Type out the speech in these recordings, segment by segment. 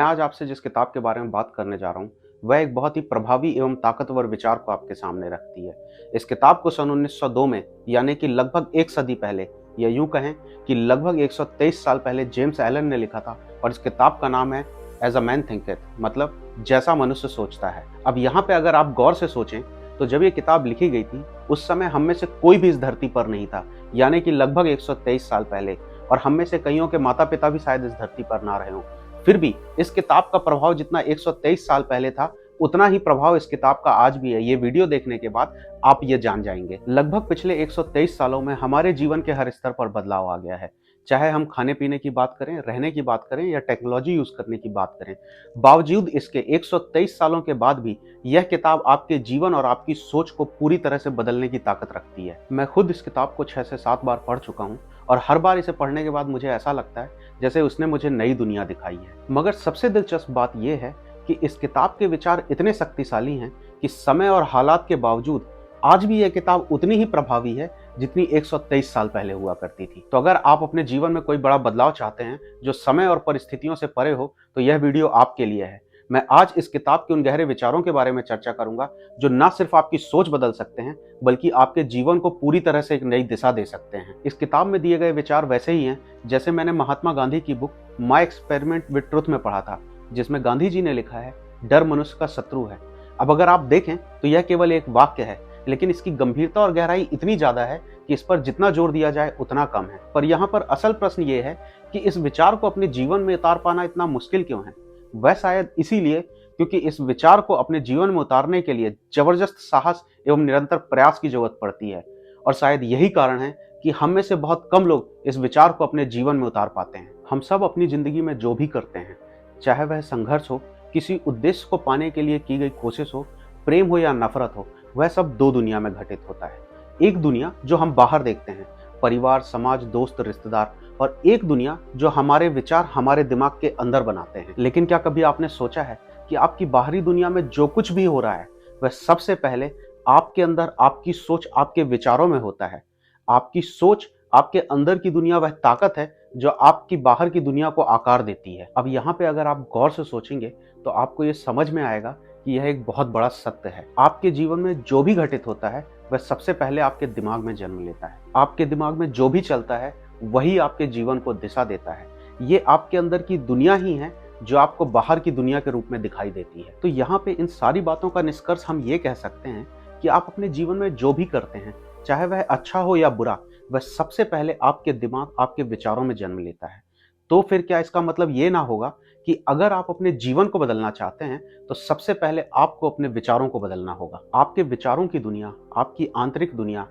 मैं आज आपसे जिस किताब के बारे में बात करने जा रहा हूँ, वह एक बहुत ही प्रभावी एवं ताकतवर विचार को आपके सामने रखती है। इस किताब को सन 1902 में, यानी कि लगभग एक सदी पहले, या यूं कहें कि लगभग 123 साल पहले जेम्स एलन ने लिखा था और इस किताब का नाम है एज अ मैन थिंकeth, मतलब जैसा मनुष्य सोचता है। अब यहाँ पे अगर आप गौर से सोचें तो जब ये किताब लिखी गई थी उस समय हम में से कोई भी इस धरती पर नहीं था, यानी कि लगभग 123 साल पहले, और हम में से कईयों के माता पिता भी शायद इस धरती पर ना रहे हों। फिर भी इस किताब का प्रभाव जितना 123 साल पहले था, उतना ही प्रभाव इस किताब का आज भी है। ये वीडियो देखने के बाद आप ये जान जाएंगे। लगभग पिछले 123 सालों में हमारे जीवन के हर स्तर पर बदलाव आ गया है। चाहे हम खाने पीने की बात करें, रहने की बात करें या टेक्नोलॉजी यूज करने की बात करें, बावजूद इसके 123 सालों के बाद भी यह किताब आपके जीवन और आपकी सोच को पूरी तरह से बदलने की ताकत रखती है। मैं खुद इस किताब को 6 से 7 बार पढ़ चुका हूँ और हर बार इसे पढ़ने के बाद मुझे ऐसा लगता है जैसे उसने मुझे नई दुनिया दिखाई है। मगर सबसे दिलचस्प बात यह है कि इस किताब के विचार इतने शक्तिशाली हैं कि समय और हालात के बावजूद आज भी यह किताब उतनी ही प्रभावी है जितनी 123 साल पहले हुआ करती थी। तो अगर आप अपने जीवन में कोई बड़ा बदलाव चाहते हैं जो समय और परिस्थितियों से परे हो, तो यह वीडियो आपके लिए है। मैं आज इस किताब के उन गहरे विचारों के बारे में चर्चा करूंगा जो न सिर्फ आपकी सोच बदल सकते हैं बल्कि आपके जीवन को पूरी तरह से एक नई दिशा दे सकते हैं। इस किताब में दिए गए विचार वैसे ही हैं जैसे मैंने महात्मा गांधी की book my experiment with truth में पढ़ा था, जिसमें गांधी जी ने लिखा है, डर मनुष्य का शत्रु है। अब अगर आप देखें तो यह केवल एक वाक्य है, लेकिन इसकी गंभीरता और गहराई इतनी ज्यादा है कि इस पर जितना जोर दिया जाए उतना कम है। पर यहाँ पर असल प्रश्न ये है कि इस विचार को अपने जीवन में उतार पाना इतना मुश्किल क्यों है? वह शायद इसीलिए क्योंकि इस विचार को अपने जीवन में उतारने के लिए जबरदस्त साहस एवं निरंतर प्रयास की जरूरत पड़ती है। और शायद यही कारण है कि हम में से बहुत कम लोग इस विचार को अपने जीवन में उतार पाते हैं। हम सब अपनी जिंदगी में जो भी करते हैं, चाहे वह संघर्ष हो, किसी उद्देश्य को पाने के लिए की गई कोशिश हो, प्रेम हो या नफरत हो, वह सब दो दुनिया में घटित होता है। एक दुनिया जो हम बाहर देखते हैं, परिवार, समाज, दोस्त, रिश्तेदार, और एक दुनिया जो हमारे विचार हमारे दिमाग के अंदर बनाते हैं। लेकिन क्या कभी आपने सोचा है कि आपकी बाहरी दुनिया में जो कुछ भी हो रहा है वह सबसे पहले आपके अंदर, आपकी सोच, आपके विचारों में होता है। आपकी सोच, आपके अंदर की दुनिया वह ताकत है जो आपकी बाहर की दुनिया को आकार देती है। अब यहाँ पे अगर आप गौर से सोचेंगे तो आपको ये समझ में आएगा कि यह एक बहुत बड़ा सत्य है। आपके जीवन में जो भी घटित होता है वह सबसे पहले आपके दिमाग में जन्म लेता है। आपके दिमाग में जो भी चलता है वही आपके जीवन को दिशा देता है। ये आपके अंदर की दुनिया ही है जो आपको बाहर की दुनिया के रूप में दिखाई देती है। तो यहाँ पे इन सारी बातों का निष्कर्ष हम ये कह सकते हैं कि आप अपने जीवन में जो भी करते हैं, चाहे वह अच्छा हो या बुरा, वह सबसे पहले आपके दिमाग, आपके विचारों में जन्म लेता है। तो फिर क्या इसका मतलब ये ना होगा कि अगर आप अपने जीवन को बदलना चाहते हैं तो सबसे पहले आपको अपने विचारों को बदलना होगा? आपके विचारों की दुनिया, आपकी आंतरिक दुनिया,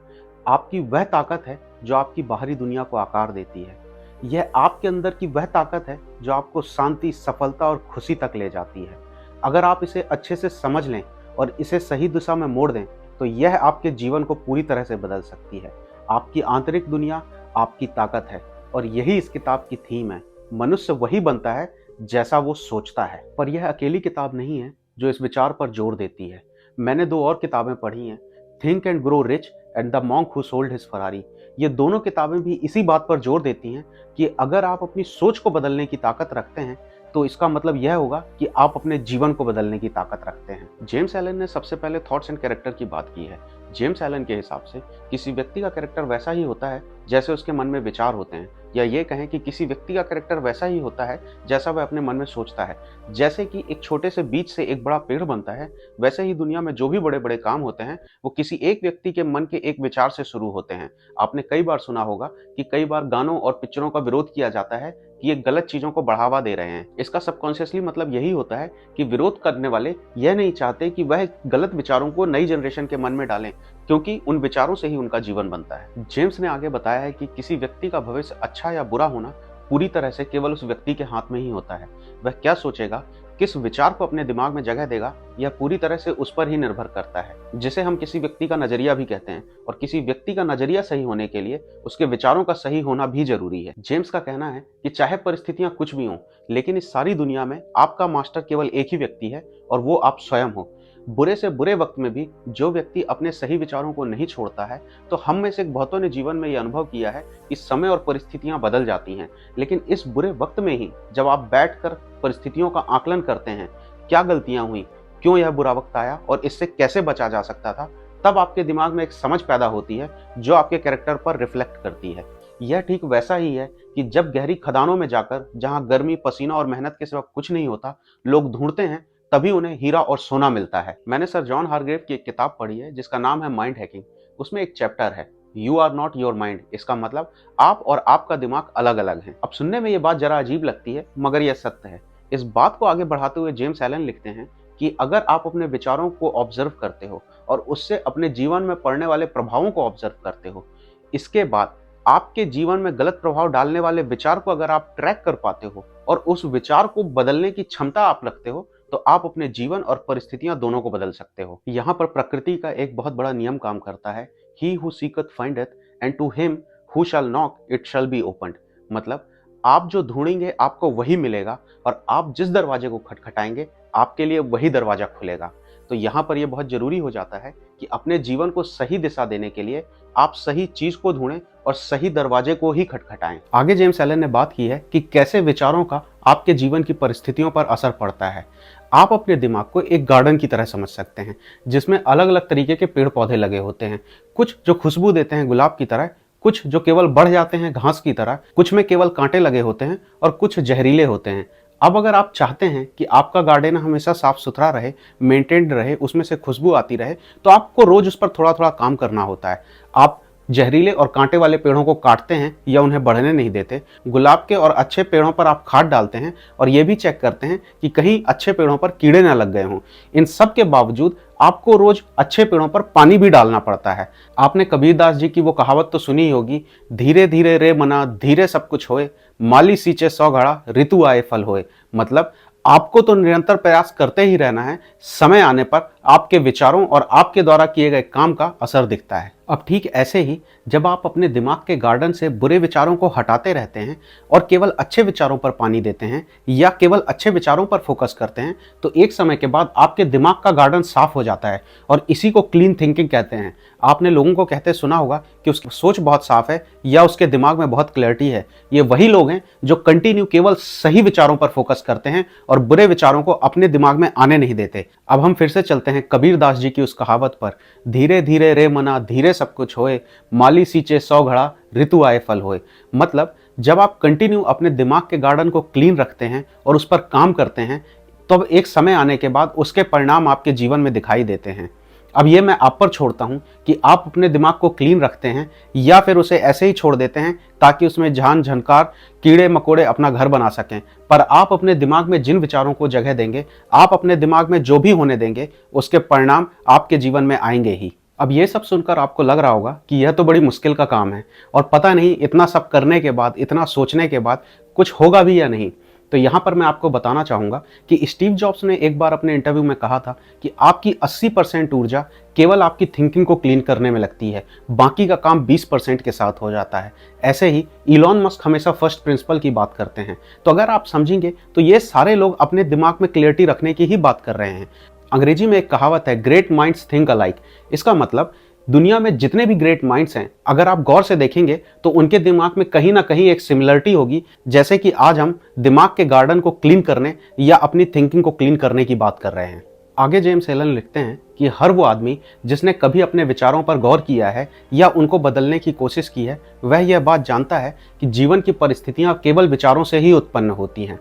आपकी वह ताकत है जो आपकी बाहरी दुनिया को आकार देती है। यह आपके अंदर की वह ताकत है जो आपको शांति, सफलता और खुशी तक ले जाती है। अगर आप इसे अच्छे से समझ लें और इसे सही दिशा में मोड़ दें तो यह आपके जीवन को पूरी तरह से बदल सकती है। आपकी आंतरिक दुनिया आपकी ताकत है और यही इस किताब की थीम है। मनुष्य वही बनता है जैसा वो सोचता है। पर यह अकेली किताब नहीं है जो इस विचार पर जोर देती है। मैंने 2 और किताबें पढ़ी हैं, think and grow rich and the monk who sold his Ferrari. ये दोनों किताबें भी इसी बात पर जोर देती हैं कि अगर आप अपनी सोच को बदलने की ताकत रखते हैं तो इसका मतलब यह होगा कि आप अपने जीवन को बदलने की ताकत रखते हैं। जेम्स एलन ने सबसे पहले थॉट्स एंड कैरेक्टर की बात की है। जेम्स एलन के हिसाब से किसी व्यक्ति का कैरेक्टर वैसा ही होता है जैसे उसके मन में विचार होते हैं, या ये कहें कि किसी व्यक्ति का कैरेक्टर वैसा ही होता है जैसा वह अपने मन में सोचता है। जैसे कि एक छोटे से बीज से एक बड़ा पेड़ बनता है, वैसे ही दुनिया में जो भी बड़े बड़े काम होते हैं वो किसी एक व्यक्ति के मन के एक विचार से शुरू होते हैं। आपने कई बार सुना होगा कि कई बार गानों और पिक्चरों का विरोध किया जाता है कि ये गलत चीजों को बढ़ावा दे रहे हैं। इसका सबकॉन्शियसली मतलब यही होता है कि विरोध करने वाले यह नहीं चाहते कि वह गलत विचारों को नई जनरेशन के मन में डालें, क्योंकि उन विचारों से ही उनका जीवन बनता है। जेम्स ने आगे बताया है कि किसी व्यक्ति का भविष्य अच्छा या बुरा होना पूरी तरह से केवल उस व्यक्ति के हाथ में ही होता है। वह क्या सोचेगा, किस विचार को अपने दिमाग में जगह देगा, यह पूरी तरह से उस पर ही निर्भर करता है, जिसे हम किसी व्यक्ति का नजरिया भी कहते हैं। और किसी व्यक्ति का नजरिया सही होने के लिए उसके विचारों का सही होना भी जरूरी है। जेम्स का कहना है कि चाहे परिस्थितियां कुछ भी हों, लेकिन इस सारी दुनिया में आपका मास्टर केवल एक ही व्यक्ति है और वो आप स्वयं हो। बुरे से बुरे वक्त में भी जो व्यक्ति अपने सही विचारों को नहीं छोड़ता है, तो हम में से बहुतों ने जीवन में यह अनुभव किया है कि समय और परिस्थितियां बदल जाती हैं, लेकिन इस बुरे वक्त में ही जब आप बैठकर परिस्थितियों का आकलन करते हैं, क्या गलतियां हुई, क्यों यह बुरा वक्त आया और इससे कैसे बचा जा सकता था, तब आपके दिमाग में एक समझ पैदा होती है जो आपके कैरेक्टर पर रिफ्लेक्ट करती है। यह ठीक वैसा ही है कि जब गहरी खदानों में जाकर, जहां गर्मी, पसीना और मेहनत के सिवा कुछ नहीं होता, लोग ढूंढते हैं, तभी उन्हें हीरा और सोना मिलता है। मैंने सर जॉन हारग्रेव की एक किताब पढ़ी है जिसका नाम है माइंड हैकिंग। उसमें एक चैप्टर है you are not your mind. इसका मतलब आप और आपका दिमाग अलग अलग हैं। अब सुनने में ये बात जरा अजीब लगती है, मगर यह सत्य है। इस बात को आगे बढ़ाते हुए जेम्स एलन लिखते हैं कि अगर आप अपने विचारों को ऑब्जर्व करते हो और उससे अपने जीवन में पड़ने वाले प्रभावों को ऑब्जर्व करते हो, इसके बाद आपके जीवन में गलत प्रभाव डालने वाले विचार को अगर आप ट्रैक कर पाते हो और उस विचार को बदलने की क्षमता आप रखते हो, तो आप अपने जीवन और परिस्थितियां दोनों को बदल सकते हो। यहाँ पर प्रकृति का एक बहुत बड़ा नियम काम करता है, ही हु सीकeth findeth and to him who shall knock it shall be opened। मतलब आप जो ढूंढेंगे आपको वही मिलेगा और आप जिस दरवाजे को खटखटाएंगे आपके लिए वही दरवाजा खुलेगा। तो यहाँ पर यह बहुत जरूरी हो जाता है कि अपने जीवन को सही दिशा देने के लिए आप सही चीज को ढूंढें और सही दरवाजे को ही खटखटाएं। आगे जेम्स एलन ने बात की है कि कैसे विचारों का आपके जीवन की परिस्थितियों पर असर पड़ता है। आप अपने दिमाग को एक गार्डन की तरह समझ सकते हैं जिसमें अलग अलग तरीके के पेड़ पौधे लगे होते हैं। कुछ जो खुशबू देते हैं गुलाब की तरह, कुछ जो केवल बढ़ जाते हैं घास की तरह, कुछ में केवल कांटे लगे होते हैं और कुछ जहरीले होते हैं। अब अगर आप चाहते हैं कि आपका गार्डन हमेशा साफ सुथरा रहे, मेंटेन्ड रहे, उसमें से खुशबू आती रहे, तो आपको रोज उस पर थोड़ा थोड़ा काम करना होता है। आप जहरीले और कांटे वाले पेड़ों को काटते हैं या उन्हें बढ़ने नहीं देते। गुलाब के और अच्छे पेड़ों पर आप खाद डालते हैं और ये भी चेक करते हैं कि कहीं अच्छे पेड़ों पर कीड़े ना लग गए हों। इन सब के बावजूद आपको रोज अच्छे पेड़ों पर पानी भी डालना पड़ता है। आपने कबीरदास जी की वो कहावत तो सुनी होगी, धीरे धीरे रे मना धीरे सब कुछ होए, माली सींचे 100 घड़ा ऋतु आए फल होए। मतलब आपको तो निरंतर प्रयास करते ही रहना है, समय आने पर आपके विचारों और आपके द्वारा किए गए काम का असर दिखता है। अब ठीक ऐसे ही जब आप अपने दिमाग के गार्डन से बुरे विचारों को हटाते रहते हैं और केवल अच्छे विचारों पर पानी देते हैं या केवल अच्छे विचारों पर फोकस करते हैं, तो एक समय के बाद आपके दिमाग का गार्डन साफ हो जाता है और इसी को क्लीन थिंकिंग कहते हैं। आपने लोगों को कहते सुना होगा कि उसकी सोच बहुत साफ है या उसके दिमाग में बहुत क्लैरिटी है। ये वही लोग हैं जो कंटिन्यू केवल सही विचारों पर फोकस करते हैं और बुरे विचारों को अपने दिमाग में आने नहीं देते। अब हम फिर से चलते हैं कबीरदास जी की उस कहावत पर, धीरे धीरे रे मना धीरे सब कुछ होए, माली सींचे 100 घड़ा ऋतु आए फल होए। मतलब जब आप कंटिन्यू अपने दिमाग के गार्डन को क्लीन रखते हैं और उस पर काम करते हैं, तो एक समय आने के बाद उसके परिणाम आपके जीवन में दिखाई देते हैं। अब ये मैं आप पर छोड़ता हूं कि आप अपने दिमाग को क्लीन रखते हैं या फिर उसे ऐसे ही छोड़ देते हैं ताकि उसमें झान झनकार कीड़े मकोड़े अपना घर बना सकें। पर आप अपने दिमाग में जिन विचारों को जगह देंगे, आप अपने दिमाग में जो भी होने देंगे, उसके परिणाम आपके जीवन में आएंगे ही। अब ये सब सुनकर आपको लग रहा होगा कि यह तो बड़ी मुश्किल का काम है और पता नहीं इतना सब करने के बाद, इतना सोचने के बाद कुछ होगा भी या नहीं। तो यहाँ पर मैं आपको बताना चाहूँगा कि स्टीव जॉब्स ने एक बार अपने इंटरव्यू में कहा था कि आपकी 80% ऊर्जा केवल आपकी थिंकिंग को क्लीन करने में लगती है, बाकी का काम 20% के साथ हो जाता है। ऐसे ही इलॉन मस्क हमेशा फर्स्ट प्रिंसिपल की बात करते हैं। तो अगर आप समझेंगे तो ये सारे लोग अपने दिमाग में क्लियरिटी रखने की ही बात कर रहे हैं। अंग्रेजी में एक कहावत है, ग्रेट माइंड्स थिंक अलाइक। इसका मतलब दुनिया में जितने भी ग्रेट माइंड्स हैं, अगर आप गौर से देखेंगे तो उनके दिमाग में कहीं ना कहीं एक सिमिलरिटी होगी। जैसे कि आज हम दिमाग के गार्डन को क्लीन करने या अपनी थिंकिंग को क्लीन करने की बात कर रहे हैं। आगे जेम्स एलन लिखते हैं कि हर वो आदमी जिसने कभी अपने विचारों पर गौर किया है या उनको बदलने की कोशिश की है, वह यह बात जानता है कि जीवन की परिस्थितियां केवल विचारों से ही उत्पन्न होती हैं।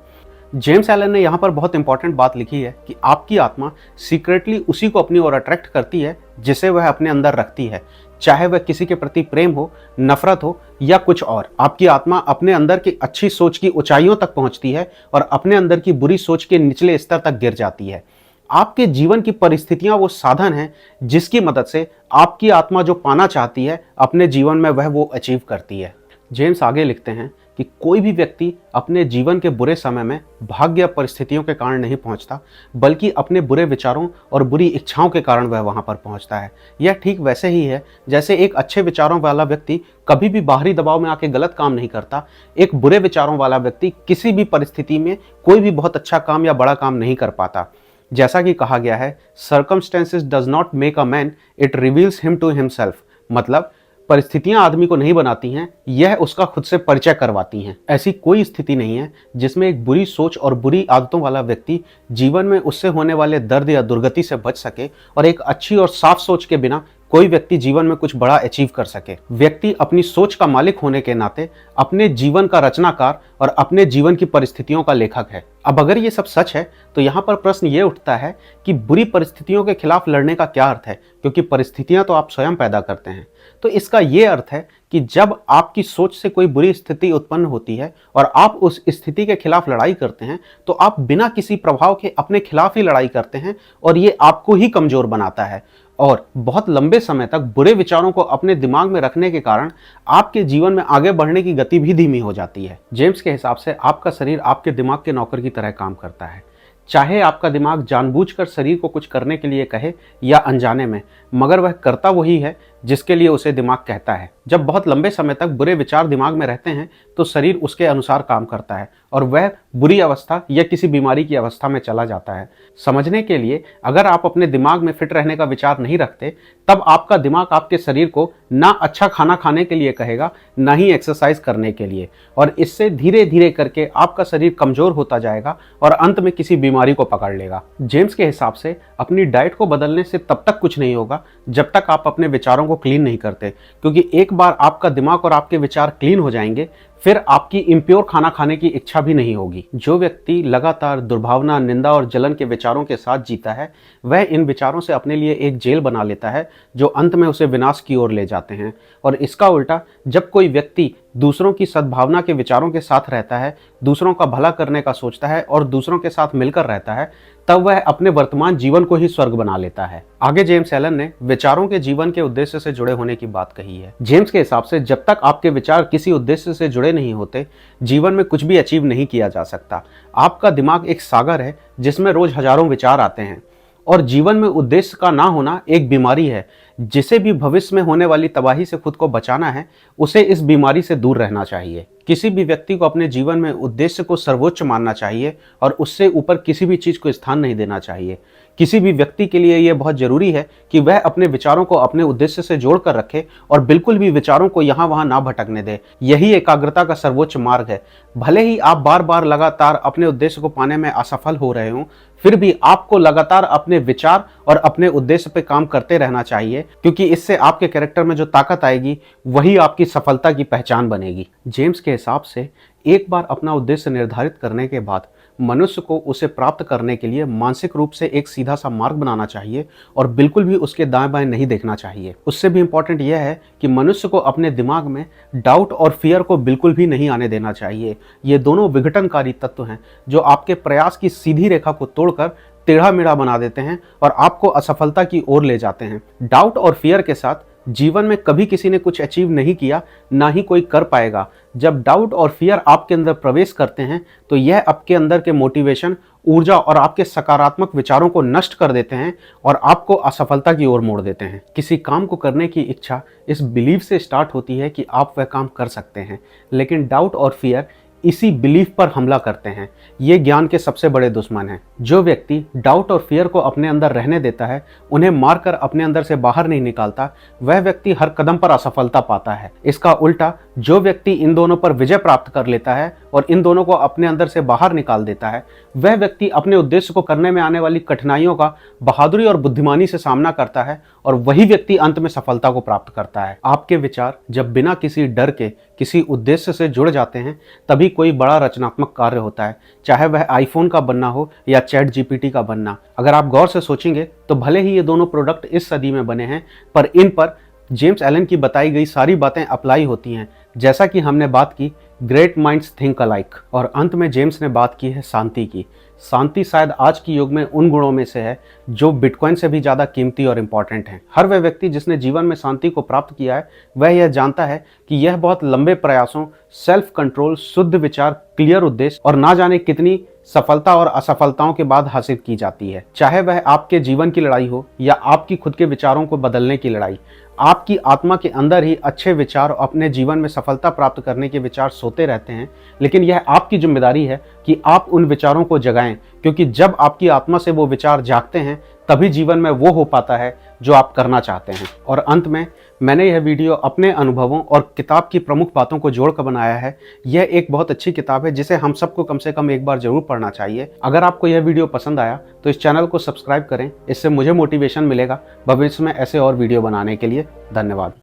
जेम्स एलन ने यहाँ पर बहुत इंपॉर्टेंट बात लिखी है कि आपकी आत्मा सीक्रेटली उसी को अपनी ओर अट्रैक्ट करती है जिसे वह अपने अंदर रखती है, चाहे वह किसी के प्रति प्रेम हो, नफरत हो या कुछ और। आपकी आत्मा अपने अंदर की अच्छी सोच की ऊंचाइयों तक पहुंचती है और अपने अंदर की बुरी सोच के निचले स्तर तक गिर जाती है। आपके जीवन की परिस्थितियां वो साधन हैं जिसकी मदद से आपकी आत्मा जो पाना चाहती है अपने जीवन में वह वो अचीव करती है। जेम्स आगे लिखते हैं कि कोई भी व्यक्ति अपने जीवन के बुरे समय में भाग्य या परिस्थितियों के कारण नहीं पहुंचता, बल्कि अपने बुरे विचारों और बुरी इच्छाओं के कारण वह वहां पर पहुंचता है। यह ठीक वैसे ही है जैसे एक अच्छे विचारों वाला व्यक्ति कभी भी बाहरी दबाव में आके गलत काम नहीं करता, एक बुरे विचारों वाला व्यक्ति किसी भी परिस्थिति में कोई भी बहुत अच्छा काम या बड़ा काम नहीं कर पाता। जैसा कि कहा गया है, circumstances does not make a man, it reveals him to himself. मतलब परिस्थितियां आदमी को नहीं बनाती हैं, यह उसका खुद से परिचय करवाती हैं। ऐसी कोई स्थिति नहीं है जिसमें एक बुरी सोच और बुरी आदतों वाला व्यक्ति जीवन में उससे होने वाले दर्द या दुर्गति से बच सके, और एक अच्छी और साफ सोच के बिना कोई व्यक्ति जीवन में कुछ बड़ा अचीव कर सके। व्यक्ति अपनी सोच का मालिक होने के नाते अपने जीवन का रचनाकार और अपने जीवन की परिस्थितियों का लेखक है। अब अगर ये सब सच है तो यहाँ पर प्रश्न ये उठता है कि बुरी परिस्थितियों के खिलाफ लड़ने का क्या अर्थ है, क्योंकि परिस्थितियां तो आप स्वयं पैदा करते हैं। तो इसका ये अर्थ है कि जब आपकी सोच से कोई बुरी स्थिति उत्पन्न होती है और आप उस स्थिति के खिलाफ लड़ाई करते हैं, तो आप बिना किसी प्रभाव के अपने खिलाफ ही लड़ाई करते हैं, और ये आपको ही कमजोर बनाता है। और बहुत लंबे समय तक बुरे विचारों को अपने दिमाग में रखने के कारण आपके जीवन में आगे बढ़ने की गति भी धीमी हो जाती है। जेम्स के हिसाब से आपका शरीर आपके दिमाग के नौकर की तरह काम करता है। चाहे आपका दिमाग जानबूझकर शरीर को कुछ करने के लिए कहे या अनजाने में, मगर वह करता वही है जिसके लिए उसे दिमाग कहता है। जब बहुत लंबे समय तक बुरे विचार दिमाग में रहते हैं तो शरीर उसके अनुसार काम करता है और वह बुरी अवस्था या किसी बीमारी की अवस्था में चला जाता है। समझने के लिए, अगर आप अपने दिमाग में फिट रहने का विचार नहीं रखते, तब आपका दिमाग आपके शरीर को ना अच्छा खाना खाने के लिए कहेगा, ना ही एक्सरसाइज करने के लिए, और इससे धीरे धीरे करके आपका शरीर कमजोर होता जाएगा और अंत में किसी बीमारी को पकड़ लेगा। जेम्स के हिसाब से अपनी डाइट को बदलने से तब तक कुछ नहीं होगा जब तक आप अपने विचारों को क्लीन नहीं करते, क्योंकि एक बार आपका दिमाग और आपके विचार क्लीन हो जाएंगे, फिर आपकी इम्प्योर खाना खाने की इच्छा भी नहीं होगी। जो व्यक्ति लगातार दुर्भावना, निंदा और जलन के विचारों के साथ जीता है, वह इन विचारों से अपने लिए एक जेल बना लेता है जो अंत में उसे विनाश की ओर ले जाते हैं। और इसका उल्टा, जब कोई व्यक्ति दूसरों की सद्भावना के विचारों के साथ रहता है, दूसरों का भला करने का सोचता है और दूसरों के साथ मिलकर रहता है, तब वह अपने वर्तमान जीवन को ही स्वर्ग बना लेता है। आगे जेम्स एलन ने विचारों के जीवन के उद्देश्य से जुड़े होने की बात कही है। जेम्स के हिसाब से जब तक आपके विचार किसी उद्देश्य से जुड़े नहीं होते, जीवन में कुछ भी अचीव नहीं किया जा सकता। आपका दिमाग एक सागर है जिसमें रोज हजारों विचार आते हैं, और जीवन में उद्देश्य का ना होना एक बीमारी है। जिसे भी भविष्य में होने वाली तबाही से खुद को बचाना है, उसे इस बीमारी से दूर रहना चाहिए। किसी भी व्यक्ति को अपने जीवन में उद्देश्य को सर्वोच्च मानना चाहिए और उससे ऊपर किसी भी चीज को स्थान नहीं देना चाहिए। किसी भी व्यक्ति के लिए यह बहुत जरूरी है कि वह अपने विचारों को अपने उद्देश्य से जोड़कर रखे और बिल्कुल भी विचारों को यहाँ वहां ना भटकने दे। यही एकाग्रता का सर्वोच्च मार्ग है। भले ही आप बार बार लगातार अपने उद्देश्य को पाने में असफल हो रहे हों, फिर भी आपको लगातार अपने विचार और अपने उद्देश्य पे काम करते रहना चाहिए, क्योंकि इससे आपके कैरेक्टर में जो ताकत आएगी वही आपकी सफलता की पहचान बनेगी। जेम्स के हिसाब से एक बार अपना उद्देश्य निर्धारित करने के बाद मनुष्य को उसे प्राप्त करने के लिए मानसिक रूप से एक सीधा सा मार्ग बनाना चाहिए और बिल्कुल भी उसके दाएं बाएं नहीं देखना चाहिए। उससे भी इंपॉर्टेंट यह है कि मनुष्य को अपने दिमाग में डाउट और फियर को बिल्कुल भी नहीं आने देना चाहिए। ये दोनों विघटनकारी तत्व हैं जो आपके प्रयास की सीधी रेखा को तोड़कर टेढ़ा मेढ़ा बना देते हैं और आपको असफलता की ओर ले जाते हैं। डाउट और फियर के साथ जीवन में कभी किसी ने कुछ अचीव नहीं किया, ना ही कोई कर पाएगा। जब डाउट और फियर आपके अंदर प्रवेश करते हैं तो यह आपके अंदर के मोटिवेशन, ऊर्जा और आपके सकारात्मक विचारों को नष्ट कर देते हैं और आपको असफलता की ओर मोड़ देते हैं। किसी काम को करने की इच्छा इस बिलीफ से स्टार्ट होती है कि आप वह काम कर सकते हैं, लेकिन डाउट और फियर इसी बिलीफ पर हमला करते हैं। ये ज्ञान के सबसे बड़े दुश्मन हैं। जो व्यक्ति डाउट और फियर को अपने अंदर रहने देता है, उन्हें मारकर अपने अंदर से बाहर नहीं निकालता, वह व्यक्ति हर कदम पर असफलता पाता है। इसका उल्टा, जो व्यक्ति इन दोनों पर विजय प्राप्त कर लेता है और इन दोनों को अपने अंदर से बाहर निकाल देता है, वह व्यक्ति अपने उद्देश्य को करने में आने वाली कठिनाइयों का बहादुरी और बुद्धिमानी से सामना करता है और वही व्यक्ति अंत में सफलता को प्राप्त करता है। आपके विचार जब बिना किसी डर के किसी उद्देश्य से जुड़ जाते हैं, तभी कोई बड़ा रचनात्मक कार्य होता है, चाहे वह आईफोन का बनना हो या चैट जीपीटी का बनना। अगर आप गौर से सोचेंगे तो भले ही ये दोनों प्रोडक्ट इस सदी में बने हैं, पर इन पर जेम्स एलन की बताई गई सारी बातें अप्लाई होती हैं। जैसा कि हमने बात की ग्रेट माइंड्स थिंक अलाइक, और अंत में जेम्स ने बात की है शांति की। शांति शायद आज के युग में उन गुणों में से है जो बिटकॉइन से भी ज़्यादा कीमती और इम्पॉर्टेंट हैं। हर वह व्यक्ति जिसने जीवन में शांति को प्राप्त किया है, वह यह जानता है कि यह बहुत लंबे प्रयासों, सेल्फ कंट्रोल, शुद्ध विचार, क्लियर उद्देश्य और ना जाने कितनी सफलता और असफलताओं के बाद हासिल की जाती है। चाहे वह आपके जीवन की लड़ाई हो या आपकी खुद के विचारों को बदलने की लड़ाई, आपकी आत्मा के अंदर ही अच्छे विचार और अपने जीवन में सफलता प्राप्त करने के विचार सोते रहते हैं, लेकिन यह आपकी जिम्मेदारी है कि आप उन विचारों को जगाएं, क्योंकि जब आपकी आत्मा से वो विचार जागते हैं तभी जीवन में वो हो पाता है जो आप करना चाहते हैं। और अंत में मैंने यह वीडियो अपने अनुभवों और किताब की प्रमुख बातों को जोड़कर बनाया है। यह एक बहुत अच्छी किताब है जिसे हम सबको कम से कम एक बार जरूर पढ़ना चाहिए। अगर आपको यह वीडियो पसंद आया तो इस चैनल को सब्सक्राइब करें, इससे मुझे मोटिवेशन मिलेगा भविष्य में ऐसे और वीडियो बनाने के लिए। धन्यवाद।